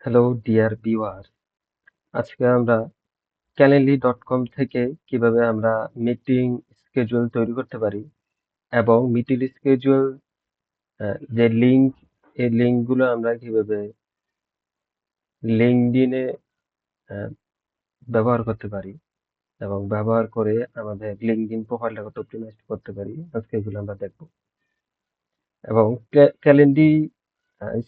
Hello dear viewer, আজকে আমরা ক্যালেন্ডলি.কম থেকে কিভাবে আমরা মিটিং স্কেজুয়াল তৈরি করতে পারি এবং মিটিং স্কেজুয়াল যে লিঙ্ক, এই লিঙ্কগুলো আমরা কিভাবে লিঙ্কডইনে ব্যবহার করতে পারি এবং ব্যবহার করে আমাদের লিঙ্কডইন প্রোফাইলটা কত অপটিমাইজ করতে পারি, আজকে এগুলো আমরা দেখব। এবং ক্যালেন্ডি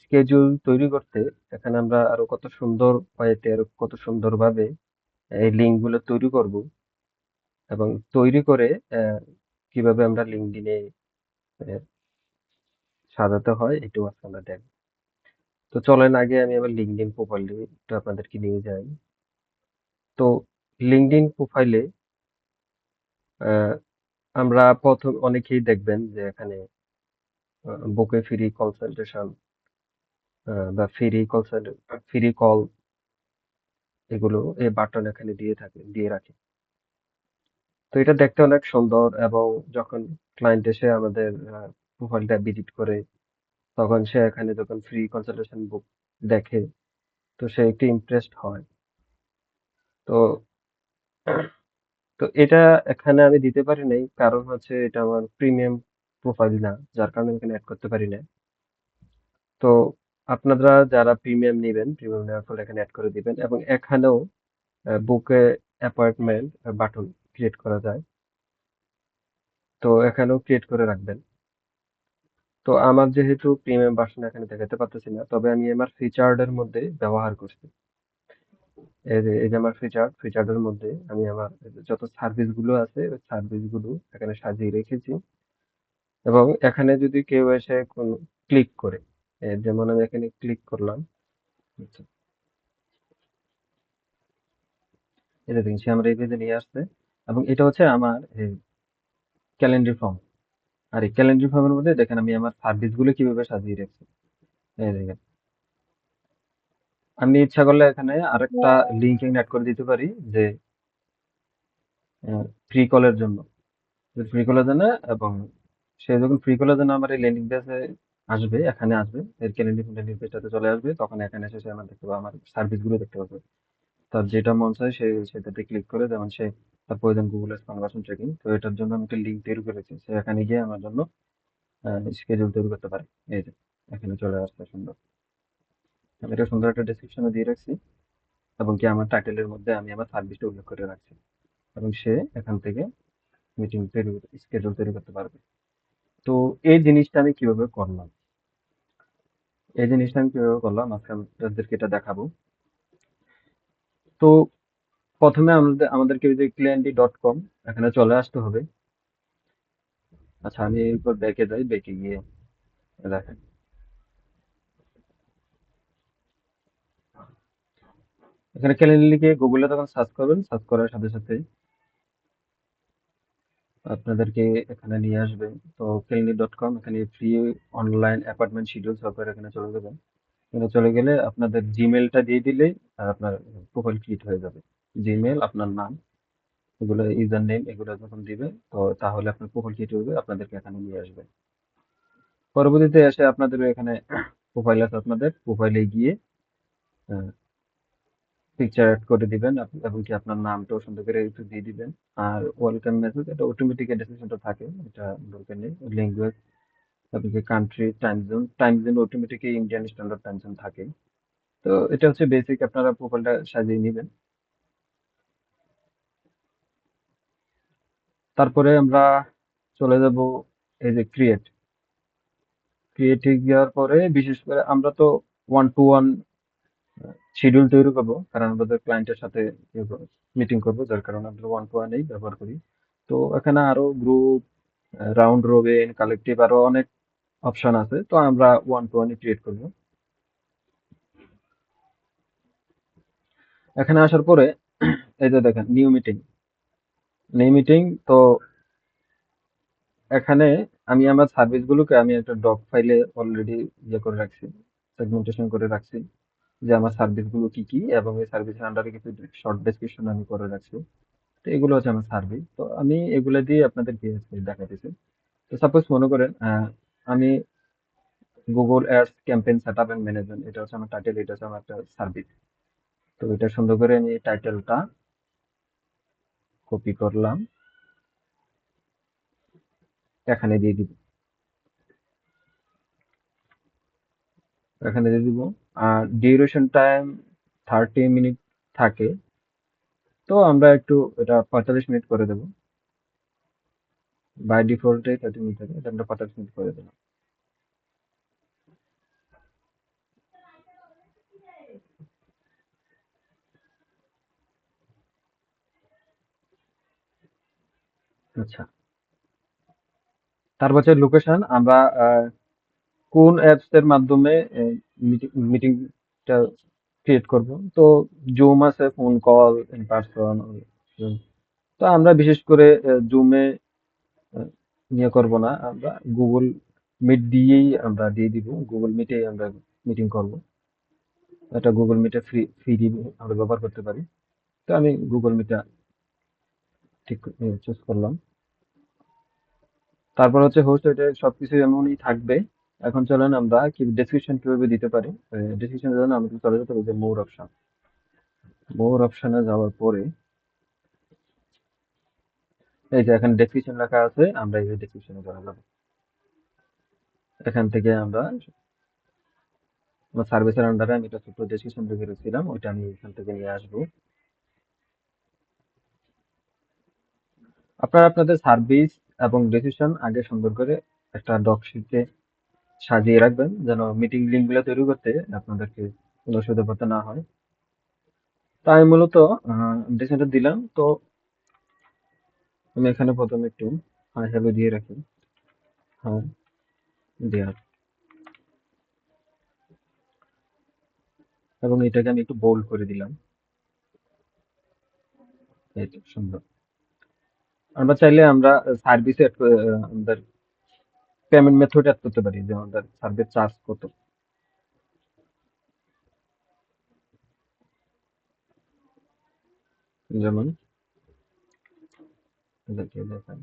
স্কেজুয়াল তৈরি করতে এখানে আমরা আরো কত সুন্দর ওয়েতে, আরো কত সুন্দরভাবে এই লিঙ্কগুলো তৈরি করব এবং তৈরি করে কিভাবে আমরা লিঙ্কডইনে সাজাতে হয় এটাও আজকে আমরা দেখব। তো চলেন আগে আমি আমার লিঙ্কডইন প্রোফাইলে একটু আপনাদেরকে নিয়ে যাই। তো লিঙ্কডইন প্রোফাইলে আমরা প্রথম অনেকেই দেখবেন যে এখানে বুকে ফ্রি কনসালটেশন বা ফ্রি কল, এগুলো এই বাটন এখানে দিয়ে রাখে। তো এটা দেখতে অনেক সুন্দর এবং যখন ক্লায়েন্ট এসে আমাদের প্রোফাইলটা ভিজিট করে তখন সে এখানে যখন ফ্রি কনসালটেশন বুক দেখে, তো সে একটু ইমপ্রেসড হয়। তো তো এটা এখানে আমি দিতে পারি নাই, কারণ হচ্ছে এটা আমার প্রিমিয়াম প্রোফাইল না, যার কারণে আমি এখানে অ্যাড করতে পারি না। তো আপনারা যারা প্রিমিয়াম নেবেন, প্রিমিয়াম নেওয়ার ফলে এখানে অ্যাড করে দিবেন এবং এখানেও বুকে অ্যাপয়েন্টমেন্ট বাটন ক্রিয়েট করা যায়, তো এখানেও ক্রিয়েট করে রাখবেন। তো আমার যেহেতু প্রিমিয়াম ভার্সন এখানে দেখাতে পারতেছি না, তবে আমি আমার ফিচার্ডের মধ্যে ব্যবহার করছি। এই যে আমার ফিচার্ডের মধ্যে আমি আমার যত সার্ভিস গুলো আছে ওই সার্ভিস গুলো এখানে সাজিয়ে রেখেছি। এবং এখানে যদি কেউ এসে কোন ক্লিক করে, যেমন আমি এখানে ক্লিক করলাম, আচ্ছা, এটা দেখছি আমরা এই পেজে নিয়ে আসছে এবং এটা হচ্ছে আমার ক্যালেন্ডার ফর্ম। আর এই ক্যালেন্ডার ফর্মের মধ্যে দেখেন আমি আমার সার্ভিস গুলো কিভাবে সাজিয়ে রেখেছি। এই দেখেন, আমি ইচ্ছা করলে এখানে আরেকটা লিঙ্ক অ্যাড করে দিতে পারি যে ফ্রি কলের জন্য, ফ্রি কলের জন্য। এবং সে যখন ফ্রি কলের জন্য আমার এই ল্যান্ডিং পেজে আসবে, এখানে আসবে, এর ল্যান্ডিং পেজটাতে চলে আসবে, তখন এখানে এসে সে আমার দেখতে পাবে, আমার সার্ভিস গুলো দেখতে পাবে। তার যেটা মন চায় সে সেটাতে ক্লিক করে, যেমন সে তার প্রয়োজন গুগল কনভার্সন ট্রেকিং, তো এটার জন্য আমি একটা লিঙ্ক তৈরি করেছি, সে এখানে গিয়ে আমার জন্য স্কেজুল তৈরি করতে পারে। এই যে এখানে চলে আসছে সুন্দর, আমি এটা সুন্দর একটা ডেসক্রিপশনে দিয়ে রাখছি এবং কি আমার টাইটেলের মধ্যে আমি আমার সার্ভিসটা উল্লেখ করে রাখছি এবং সে এখান থেকে মিটিং তৈরি, স্কেজুল তৈরি করতে পারবে। তো এই জিনিসটা আমি কিভাবে করলাম আজকে আমি আপনাদেরকে এটা দেখাবো। তো প্রথমে আমাদেরকে ওই যে ক্লিয়েন্টলি.কম এখানে চলে আসতে হবে। আচ্ছা, আমি এরপর ব্যাকে যাই, ব্যাকে গিয়ে দেখেন এখানে ক্যালেন্ডারকে গুগলে তখন সার্চ করবেন, সার্চ করার সাথে সাথে আপনাদেরকে এখানে নিয়ে আসবে। তো ক্যালেন্ডার.কম, এখানে free online appointment schedule software, এখানে চলে যাবেন। এখানে চলে গেলে আপনাদের জিমেলটা দিয়ে দিলেই আপনার প্রোফাইল ক্রিয়েট হয়ে যাবে। জিমেল, আপনার নাম, এগুলো ইউজার নেম, এগুলো যখন দিবে তো তাহলে আপনার প্রোফাইল ক্রিয়েট হবে, আপনাদেরকে এখানে নিয়ে আসবে। পরবর্তীতে এসে আপনাদের এখানে প্রোফাইল আছে, আপনাদের প্রোফাইলে গিয়ে পিকচার অ্যাড করে দিবেন এবং কি আপনার নামটাও সুন্দর করে একটু দিয়ে দিবেন। আর ওয়েলকাম মেসেজ, এটা অটোমেটিক ডেসক্রিপশনটা থাকে, এটা দরকার নেই। ল্যাঙ্গুয়েজ, আপনাকে country, time zone automatic Indian standard time zone থাকে। তো এটা হচ্ছে বেসিক, আপনারা প্রোফাইলটা সাজিয়ে নেবেন। তারপরে আমরা চলে যাব এই যে ক্রিয়েটে যাওয়ার পরে, বিশেষ করে আমরা তো ওয়ান টু ওয়ান শিডিউল তৈরি করবো, কারণ আমাদের ক্লায়েন্টের সাথে মিটিং করবো, যার কারণে আমরা ওয়ান টু ওয়ান ব্যবহার করি। তো এখানে আরো গ্রুপ, রাউন্ড রবিন, কালেকটিভ, আরো অনেক অপশন আছে, তো আমরা ওয়ান টু ওয়ান ক্রিয়েট করবো। এখানে আসার পরে এই যে দেখেন নিউ মিটিং। তো এখানে আমি আমার সার্ভিস গুলোকে আমি একটা ডক ফাইলে অলরেডি ইয়ে করে রাখছি, সেগমেন্টেশন করে রাখছি যে আমার সার্ভিস গুলো কি কি, এবং এই সার্ভিসের আন্ডারে কিছু শর্ট ডেসক্রিপশন আমি করে রাখছি। তো এগুলো হচ্ছে আমার সার্ভিস, তো আমি এগুলো দিয়ে আপনাদেরকে দেখাইতেছি। তো সাপোজ মনে করেন আমি Google ads campaign setup and management, এটা হচ্ছে আমার টাইটেল, এটা হচ্ছে আমার একটা সার্ভিস। তো এটা সুন্দর করে আমি টাইটেলটা কপি করলাম, এখানে দিয়ে দিব, এখানে দিয়ে দিব। আর ডিউরেশন টাইম 30 মিনিট থাকে, তো আমরা একটু এটা 45 মিনিট করে দেবো। বাই ডিফল্টে 30 মিনিট থাকে, এটা আমরা 45 মিনিট করে দেবো। আচ্ছা, তারপর হচ্ছে লোকেশন, আমরা কোন অ্যাপস এর মাধ্যমে মিটিংটা ক্রিয়েট করব। তো জুম আছে, ফোন কল, ইন পারসন। তো আমরা বিশেষ করে জুমে নিয়ে করব না, আমরা গুগল মিট দিয়েই আমরা দিয়ে দিব, গুগল মিটেই আমরা মিটিং করব। এটা গুগল মিটে ফ্রি আমরা ব্যবহার করতে পারি। তো আমি গুগল মিটটা ঠিক চুজ করলাম। তারপর হচ্ছে হোস্ট, এটা সবকিছু এমনই থাকবে। এখন চলেন আমরা কি ডেসক্রিপশন কিভাবে দিতে পারি। ডেসক্রিপশনের জন্য আমাদের চলে যেতে হবে যে মোর অপশন। মোর অপশনে যাওয়ার পরে এই যে এখানে ডেসক্রিপশন লেখা আছে, আমরা এই ডেসক্রিপশনে চলে যাবো। এখান থেকে আমরা আমার সার্ভিসের আন্ডারে আমি একটা ছোট্ট ডেসক্রিপশন লিখে রেখেছিলাম, ওইটা আমি এখান থেকে নিয়ে আসবো। আপনারা আপনাদের সার্ভিস এবং ডেসিশন আগে সুন্দর করে একটা ডক শিটে সাজিয়ে রাখবেন, যেন মিটিং লিঙ্ক গুলো তৈরি করতে আপনাদেরকে কোনো অসুবিধা পড়তে না হয়। তাই আমি মূলত ডেসিশনটা দিলাম। তো আমি এখানে প্রথমে একটু হাই হ্যালো দিয়ে রাখি। হ্যাঁ, দেওয়ার, এবং এটাকে আমি একটু বোল্ড করে দিলাম। এই তো সুন্দর। আমরা চাইলে আমরা সার্ভিসে আমাদের পেমেন্ট মেথড অ্যাড করতে পারি, যে আমাদের সার্ভিস চার্জ কত। যেমন এদেরকে দেখাই,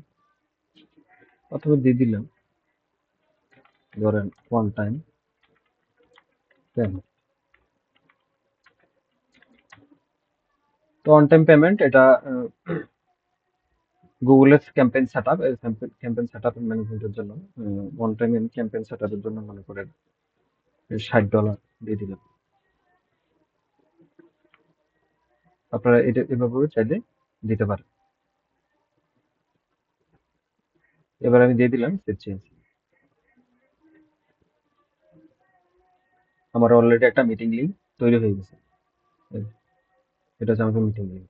অথবা দিয়ে দিলাম ধরেন ওয়ান টাইম পেমেন্ট। তো অন টাইম পেমেন্ট এটা গুগলের ক্যাম্পেইন সেটআপ, এই ক্যাম্পেইন সেটআপ ম্যানেজমেন্টের জন্য ওয়ান টাইম ক্যাম্পেইন সেটআপের জন্য মনে করেন $60 দিয়ে দিলাম। আপনারা এটা এভাবে চাইলে দিতে পারেন। এবার আমি দিয়ে দিলাম সেভ চেঞ্জ। আমার অলরেডি একটা মিটিং লিংক তৈরি হয়ে গেছে। এই, এটা হচ্ছে আমাদের মিটিং লিংক।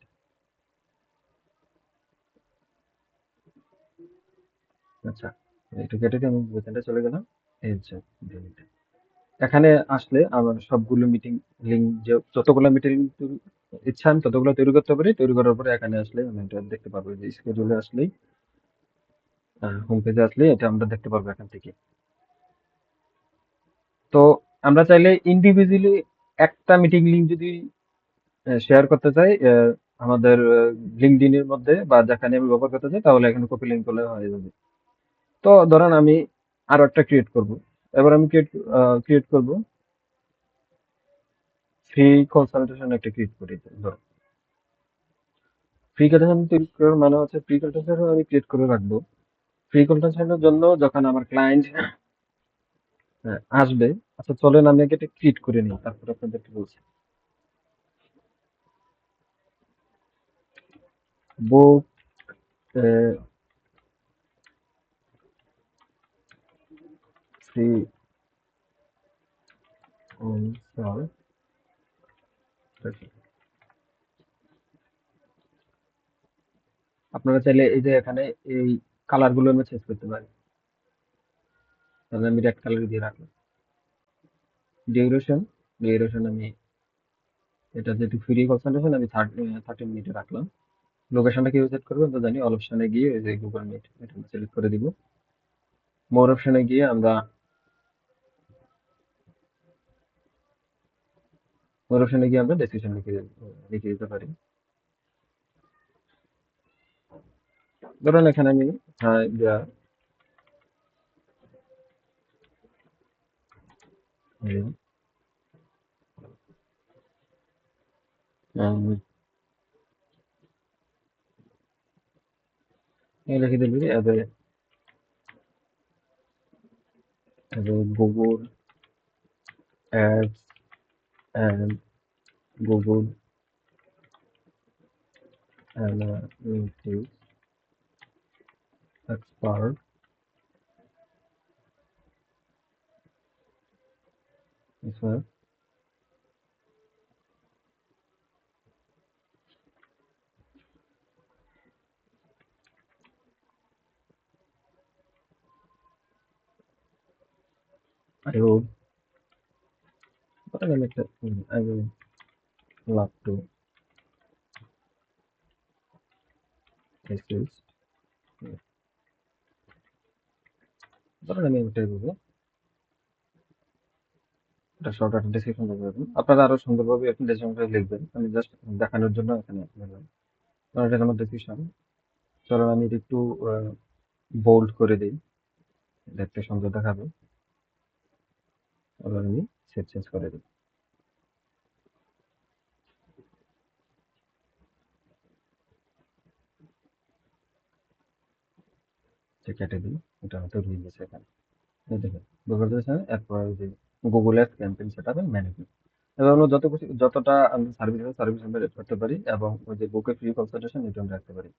আচ্ছা, একটু কেটে দিয়ে আমি ওখানটা চলে গেলাম। এই হচ্ছে meeting link টা। এখানে আসলে আমার সবগুলো মিটিং লিংক, যে যতগুলো মিটিং ইচ্ছা আমি ততগুলো তৈরি করতে পারি। তৈরি করার পরে এখানে আসলে আমি এটা দেখতে পারবো, যে স্কেডিউলে আসলেই, হোম পেজে আসলেই এটা আমরা দেখতে পারবো এখান থেকে। তো আমরা চাইলে ইন্ডিভিজুয়ালি একটা মিটিং লিংক যদি শেয়ার করতে চাই আমাদের লিঙ্কডইন এর মধ্যে, বা যেখানে আমি ব্যবহার করতে চাই, তাহলে এখানে কপি লিংক করলে হয়ে যাবে। তো ধরেন আমি আরো একটা ক্রিয়েট করব। এবার আমি ক্রিয়েট করব ফ্রি কনসালটেশন, একটা ক্রিয়েট করি। ধরো ফ্রি কনসালটেশন তৈরি করার মানে হচ্ছে ফ্রি কনসালটেশন আমি ক্রিয়েট করে রাখবো। ফ্রি কনসালটেশনের জন্য যখন আমার ক্লায়েন্ট আসবে, আচ্ছা চলেন আমি আগে এটা ক্রিয়েট করে নিই, তারপর আপনাদেরকে বলছি। বুক ফ্রি কনসালটেশন। আপনারা চাইলে এই যে এখানে এই কালার গুলো আমি চেঞ্জ করতে পারি। তাহলে আমি রেড কালার দিয়ে রাখলাম। ডিউরেশন, ডিউরেশন আমি এটা যেহেতু ফ্রি কনসালটেশন আমি 30 মিনিটে রাখলাম। লোকেশনটা কিভাবে সেট করবেন তো জানি, অল অপশনে গিয়ে ওই যে গুগল মিট এটা সিলেক্ট করে দিব। মোর অপশনে গিয়ে আমরা ডেসক্রিপশন লিখে দিতে পারি। ধরুন এখানে আমি হ্যাঁ লিখে দিবি Google ads and Google analytics expert is I would but I will love to assist ধরেন আমি এটাই বলবো এটা শর্ট একটা ডেসক্রিপশন দেবেন আপনারা আরো সুন্দরভাবে আপনি ডেসক্রিপশনটা লিখবেন আমি জাস্ট দেখানোর জন্য এখানে বললাম কারণ এটা আমার ডেসক্রিপশন চলুন আমি এটা একটু বোল্ড করে দিই দেখতে সুন্দর দেখাবে এবার আমি সেট চেঞ্জ করে দিই কেটে দিই এটা হয়তো রয়ে গেছে এখানে এই দেখেন গুগল এরপর যে Google ads campaign set up management এবার আমরা যতটা আমরা সার্ভিস আমরা রেট করতে পারি এবং ওই যে বুকে ফ্রি কনসালটেশন এটা আমরা রাখতে পারি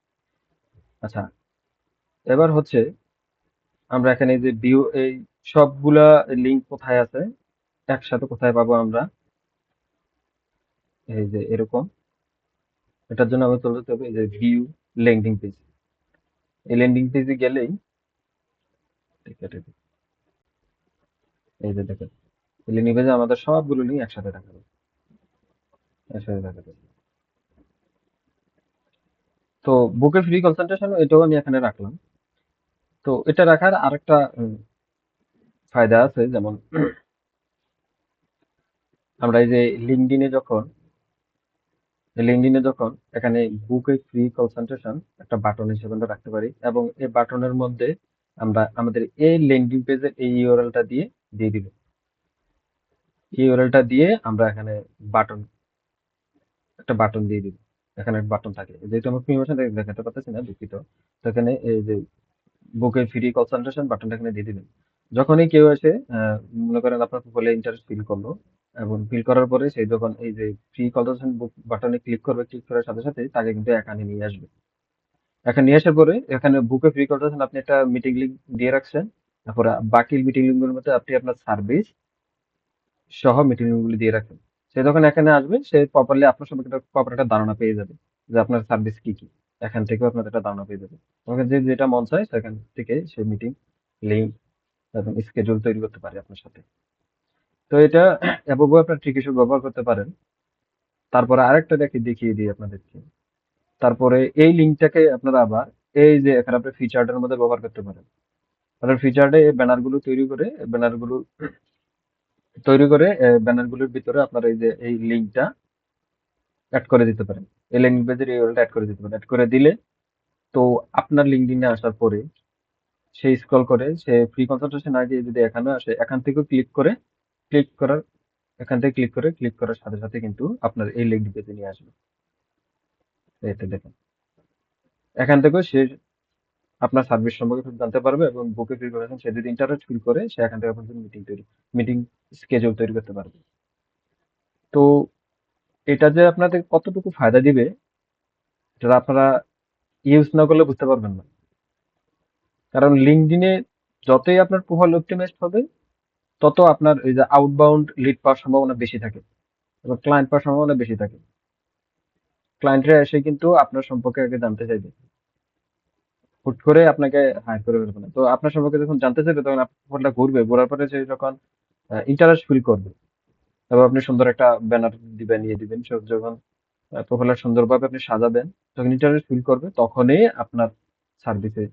আচ্ছা এবার হচ্ছে আমরা এখানে যে ভিউ এই সবগুলা লিংক কোথায় আছে একসাথে কোথায় পাবো আমরা এই যে এরকম এটার জন্য আমাদের চলে যেতে হবে এই যে ভিউ ল্যান্ডিং পেজ এই ল্যান্ডিং পেজে গেলেই কেটে দিই। এই যে দেখেন এই ল্যান্ডিং পেজে আমাদের সবগুলো লিঙ্ক একসাথে দেখাবে একসাথে দেখাবে তো বুকে ফ্রি কনসালটেশন এটাও আমি এখানে রাখলাম তো এটা রাখার আরেকটা ফায়দা আছে যেমন আমরা এই যে লিঙ্কডইনে যখন এখানে বুকে ফ্রি কনসালটেশন একটা বাটন হিসেবে আমরা রাখতে পারি এবং এই বাটনের মধ্যে আমরা আমাদের এই ল্যান্ডিং পেজের এই ইউআরএলটা দিয়ে দিব ইউআরএলটা দিয়ে আমরা এখানে বাটন একটা বাটন দিয়ে দিব এখানে একটা বাটন থাকে যেহেতু আমার প্রিমিয়াম দেখাতে পারতেছি না দুঃখিত তো এখানে এই যে বুকের ফ্রি কনসালটেশন বাটনটা এখানে দিয়ে দিবেন যখনই কেউ এসে মনে করেন আপনার প্রোফাইলে ইন্টারেস্ট ফিল করলো এবং ফিল করার পরে সে যখন এই যে ফ্রি কনসালটেশন বুক বাটনে ক্লিক করবে ক্লিক করার সাথে সাথে তাকে কিন্তু এখানে নিয়ে আসবে এখানে নিয়ে আসার পরে এখানে বুকে ফ্রি কনসালটেশন আপনি একটা মিটিং লিংক দিয়ে রাখছেন তারপরে বাকি মিটিং লিঙ্কগুলোর মধ্যে আপনি আপনার সার্ভিস সহ মিটিং লিঙ্কগুলো দিয়ে রাখেন সে যখন এখানে আসবে সে প্রপারলি আপনার সম্পর্কে প্রপার একটা ধারণা পেয়ে যাবে যে আপনার সার্ভিস কি কি এখান থেকেও আপনার একটা ধারণা পেয়ে যাবে তোমাকে যে যেটা মন চায় সেখান থেকে সে মিটিং লিঙ্ক এবং স্কেডিউল তৈরি করতে পারে আপনার সাথে তো এটা এভাবে আপনার ট্রিক হিসেবে ব্যবহার করতে পারেন তারপরে আরেকটা দেখিয়ে দিই আপনাদেরকে তারপরে এই লিঙ্কটাকে আপনারা আবার এই যে এখানে আপনি ফিচারটার মধ্যে ব্যবহার করতে পারেন আপনার ফিচারটা এই ব্যানারগুলো তৈরি করে ব্যানারগুলোর ভিতরে আপনার এই যে এই লিঙ্কটা অ্যাড করে দিতে পারেন এই ল্যান্ডিং পেজের ইউআরএলটা অ্যাড করে দিতে পারেন অ্যাড করে দিলে তো আপনার লিঙ্কডইনে আসার পরে সে স্ক্রল করে সে ফ্রি কনসালটেশন আগে যদি এখানে আসে এখান থেকেও ক্লিক করার এখান থেকে ক্লিক করার সাথে সাথে কিন্তু আপনার এই লিঙ্কড পেজে নিয়ে আসবে এতে দেখেন এখান থেকেও সে আপনার সার্ভিস সম্পর্কে সব জানতে পারবে এবং বুকে ফ্রি কনসালটেশন সে যদি ইন্টারেস্ট ফিল করে সে এখান থেকে আপনার মিটিং স্কেজুল তৈরি করতে পারবে তো এটা যে আপনাদের কতটুকু ফায়দা দিবে এটা আপনারা ইউজ না করলে বুঝতে পারবেন না কারণ লিঙ্কডইনে যতই আপনার প্রোফাইল অপটিমাইজড হবে তত আপনার এই যে আউটবাউন্ড লিড পাওয়ার সম্ভাবনা বেশি থাকে এবং ক্লায়েন্ট পাওয়ার সম্ভাবনা বেশি থাকে ক্লায়েন্টরা এসে কিন্তু আপনার সম্পর্কে আগে জানতে চাইবে হুট করে আপনাকে হায়ার করে ফেলবে না তো আপনার সম্পর্কে যখন জানতে চাইবে তখন আপনার প্রোফাইলটা ঘোরার পরে সে যখন ইন্টারেস্ট ফিল করবে এবং আপনি সুন্দর একটা ব্যানার দিবেন সব যখন প্রোফাইলটা সুন্দরভাবে আপনি সাজাবেন যখন ইন্টারেস্ট ফিল করবে তখনই আপনার সার্ভিসে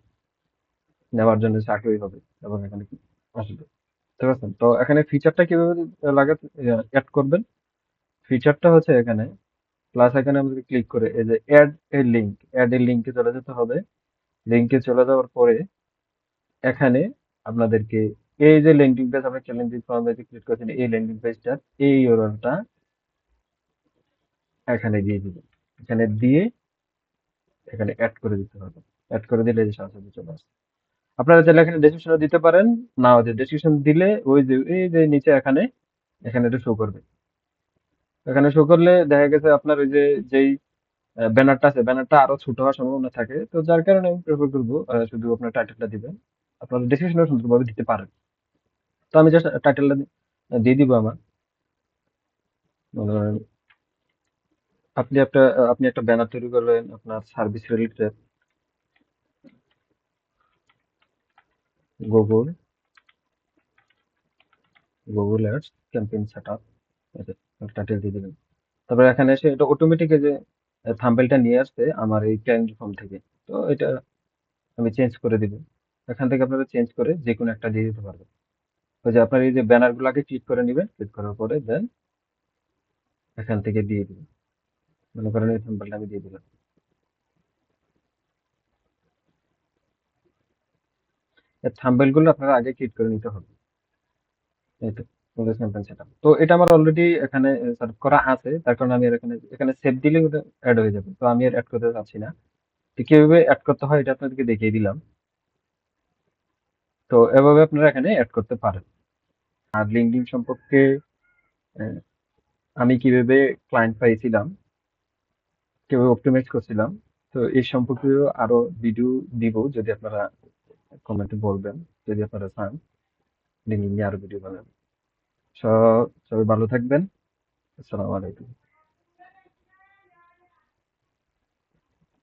নেওয়ার জন্য সে আগ্রহী হবে এবং এখানে আসবে বুঝতে পারছেন তো এখানে ফিচারটা কিভাবে লাগাতে অ্যাড করবেন ফিচারটা হচ্ছে এখানে প্লাস এখানে আমাদের ক্লিক করে এই যে অ্যাড এ লিঙ্কে চলে যেতে হবে লিঙ্কে চলে যাওয়ার পরে এখানে আপনাদেরকে এই যে ল্যান্ডিং পেজ, আপনি ল্যান্ডিং ফর্মে যে ক্লিক করেছেন, এই ল্যান্ডিং পেজটার এই ইউআরএলটা এখানে দিয়ে দিবেন। এখানে দিয়ে এখানে অ্যাড করে দিতে হবে। অ্যাড করে দিলে এই যে সরাসরি চলে আসবে। আপনারা চাইলে এখানে ডেসক্রিপশনও দিতে পারেন, নাও যে ডেসক্রিপশন দিলে ওই যে এই যে নিচে এখানে এখানে এটা শো করবে। এখানে শো করলে দেখা গেছে আপনার ওই যে যেই ব্যানারটা আছে, ব্যানারটা আরো ছোট হওয়ার সম্ভাবনা থাকে। তো যার কারণে আমি প্রেফার করবো শুধু আপনার টাইটেলটা দিবেন। আপনারা ডেসক্রিপশনও সুন্দরভাবে দিতে পারেন। তো আমি জাস্ট টাইটেলটা দিয়ে দিব আমার। আহ, আপনি একটা ব্যানার তৈরি করলেন আপনার service related, Google Google ads campaign set up, title দিয়ে দিবেন। তারপরে এখানে এসে এটা অটোমেটিক যে থাম্বনেলটা নিয়ে আসবে আমার এই ক্লায়েন্ট ফর্ম থেকে। তো এটা আমি চেঞ্জ করে দিব। এখান থেকে আপনারা চেঞ্জ করে যে কোনো একটা দিয়ে দিতে পারবেন। ওই যে আপনার এই যে ব্যানার গুলাকে ক্লিক করে নিবেন, ক্লিক করার পরে দেন এখান থেকে দিয়ে দিবেন। মনে করেন এই থাম্বনেলটা আমি দিয়ে দিলাম। এই থাম্বনেল গুলো আপনারা আগে ক্লিক করে নিতে হবে। এই তো Windows Campaign Setup। তো এটা আমার অলরেডি এখানে সেটআপ করা আছে, তার কারণে আমি আর এখানে এখানে সেভ দিলে ওটা অ্যাড হয়ে যাবে। তো আমি আর অ্যাড করতে চাচ্ছি না। তো কিভাবে অ্যাড করতে হয় এটা আপনাদেরকে দেখিয়ে দিলাম। তো এভাবে আপনারা এখানে অ্যাড করতে পারেন। আর লিঙ্কডইন সম্পর্কে আহ, আমি কিভাবে ক্লায়েন্ট পাইছিলাম, কিভাবে অপটিমাইজ করছিলাম, তো এই সম্পর্কেও আরো ভিডিও দিব, যদি আপনারা কমেন্টে বলবেন, যদি আপনারা চান লিঙ্কডইন নিয়ে আরো ভিডিও বানাবেন। সবাই ভালো থাকবেন। আসসালামু আলাইকুম।